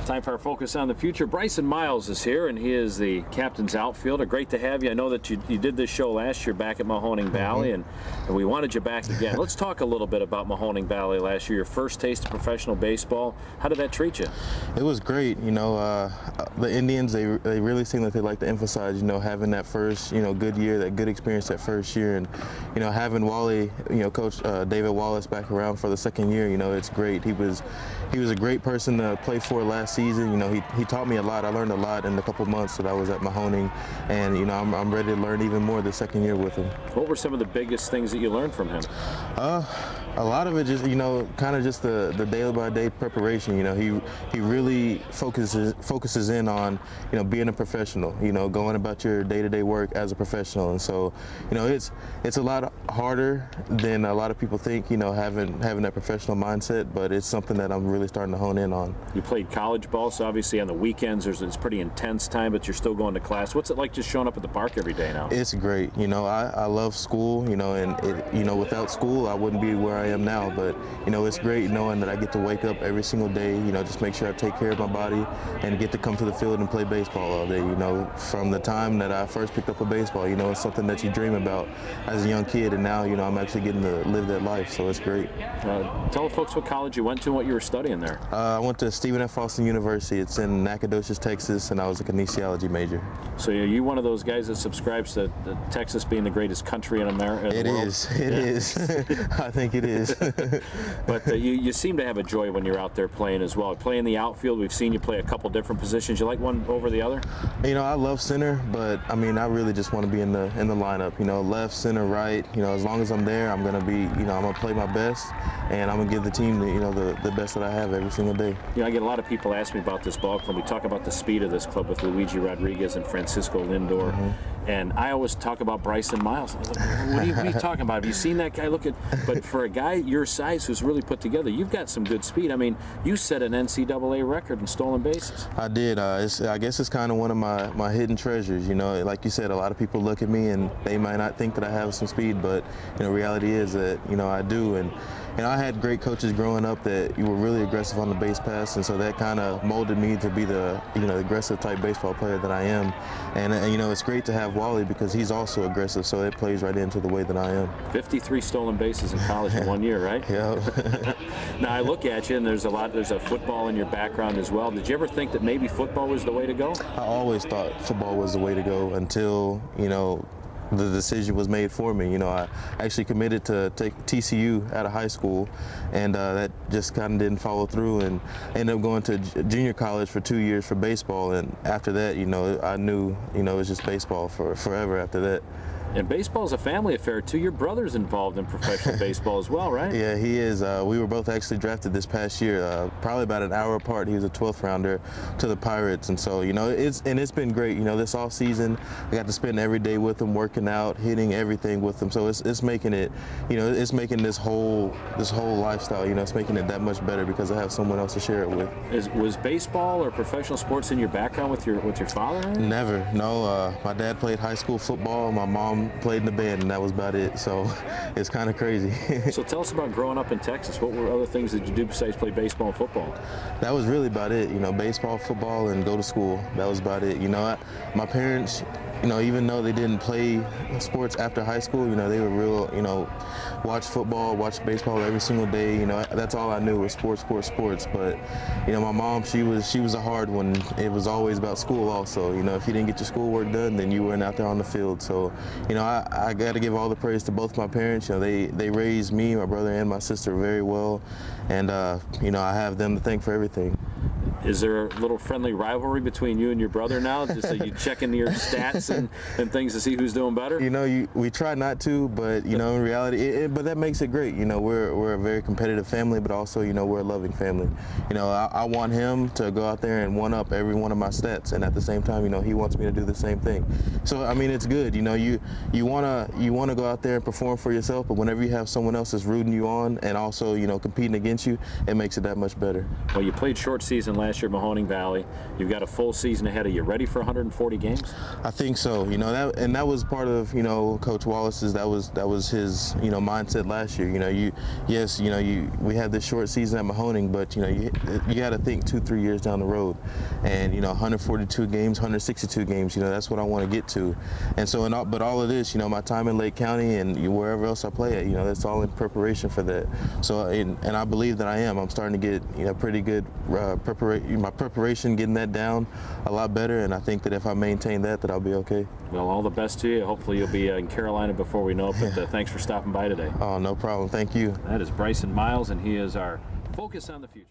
Time for our focus on the future. Bryson Myles is here, and he is the captain's outfielder. Great to have you. I know that you did this show last year back at Mahoning Valley, and we wanted you back again. Let's talk a little bit about Mahoning Valley last year, your first taste of professional baseball. How did that treat you? It was great. You know, the Indians, they really seem like they like to emphasize, you know, having that first, good year, that good experience that first year. And, having Wally, Coach David Wallace back around for the second year, it's great. He was a great person to play for last season. He taught me a lot. I learned a lot in the couple months that I was at Mahoning, and I'm ready to learn even more the second year with him. What were some of the biggest things that you learned from him? A lot of it just, kind of just the day-by-day preparation. He really focuses in on, being a professional, going about your day-to-day work as a professional. And so, it's a lot harder than a lot of people think, having that professional mindset, but it's something that I'm really starting to hone in on. You played college ball, so obviously on the weekends it's pretty intense time, but you're still going to class. What's it like just showing up at the park every day now? It's great. I love school, and without school I wouldn't be where I am now, but it's great knowing that I get to wake up every single day, just make sure I take care of my body and get to come to the field and play baseball all day. From the time that I first picked up a baseball, it's something that you dream about as a young kid, and now I'm actually getting to live that life, so it's great. Tell folks what college you went to and what you were studying there. I went to Stephen F. Austin University. It's in Nacogdoches, Texas, and I was a kinesiology major. So are you one of those guys that subscribes to Texas being the greatest country in America? It is. I think it is. But you seem to have a joy when you're out there playing as well. Playing the outfield, we've seen you play a couple different positions. You like one over the other? I love center, but I really just want to be in the lineup. Left, center, right. As long as I'm there, I'm gonna be. I'm gonna play my best, and I'm gonna give the team the best that I have every single day. I get a lot of people ask me about this ball club. We talk about the speed of this club with Luigi Rodriguez and Francisco Lindor. And I always talk about Bryson Myles. What are you talking about? Have you seen that guy? But for a guy your size who's really put together, you've got some good speed. You set an NCAA record in stolen bases. I did. I guess it's kind of one of my hidden treasures. Like you said, a lot of people look at me and they might not think that I have some speed, but reality is that I do. And I had great coaches growing up that were really aggressive on the base pass, and so that kind of molded me to be the aggressive type baseball player that I am. And it's great to have Wally because he's also aggressive, so it plays right into the way that I am. 53 stolen bases in college in 1 year, right? Yeah. Now I look at you, and there's a football in your background as well. Did you ever think that maybe football was the way to go? I always thought football was the way to go until the decision was made for me. I actually committed to take TCU out of high school, and that just kind of didn't follow through, and ended up going to junior college for 2 years for baseball. And after that, I knew, it was just baseball for forever after that. And baseball is a family affair too. Your brother's involved in professional baseball as well, right? Yeah, he is. We were both actually drafted this past year, probably about an hour apart. He was a 12th rounder to the Pirates, and so it's been great. This off season, I got to spend every day with him, working out, hitting everything with him. So it's making it, it's making this whole lifestyle. It's making it that much better because I have someone else to share it with. Was baseball or professional sports in your background with your father? Right? Never. No. My dad played high school football. My mom played in the band, and that was about it. So it's kind of crazy. So tell us about growing up in Texas. What were other things that you do besides play baseball and football? That was really about it. Baseball, football, and go to school. That was about it. My parents, even though they didn't play sports after high school, they were real, watch football, watch baseball every single day. That's all I knew was sports. But, my mom, she was a hard one. It was always about school also. If you didn't get your schoolwork done, then you weren't out there on the field. So, I got to give all the praise to both my parents. They raised me, my brother, and my sister very well. And, I have them to thank for everything. Is there a little friendly rivalry between you and your brother now? Just so you check into your stats and things to see who's doing better? We try not to, but in reality, but that makes it great. We're a very competitive family, but also we're a loving family. I want him to go out there and one up every one of my stats, and at the same time, he wants me to do the same thing. So it's good. You wanna go out there and perform for yourself, but whenever you have someone else that's rooting you on and also competing against you, it makes it that much better. Well, you played short season last last year at Mahoning Valley. You've got a full season ahead of you. Ready for 140 games? I think so. You know, that was part of, you know, Coach Wallace's, that was his, you know, mindset last year. You know, we had this short season at Mahoning, but you know, you got to think 2-3 years down the road, and you know, 142 games, 162 games. You know, that's what I want to get to. And so, but all of this, you know, my time in Lake County and wherever else I play at, you know, that's all in preparation for that. So, and I believe that I am. I'm starting to get, you know, pretty good preparation. My preparation, getting that down a lot better, and I think that if I maintain that I'll be okay. Well, all the best to you. Hopefully you'll be in Carolina before we know it, but thanks for stopping by today. Oh, no problem. Thank you. That is Bryson Myles, and he is our focus on the future.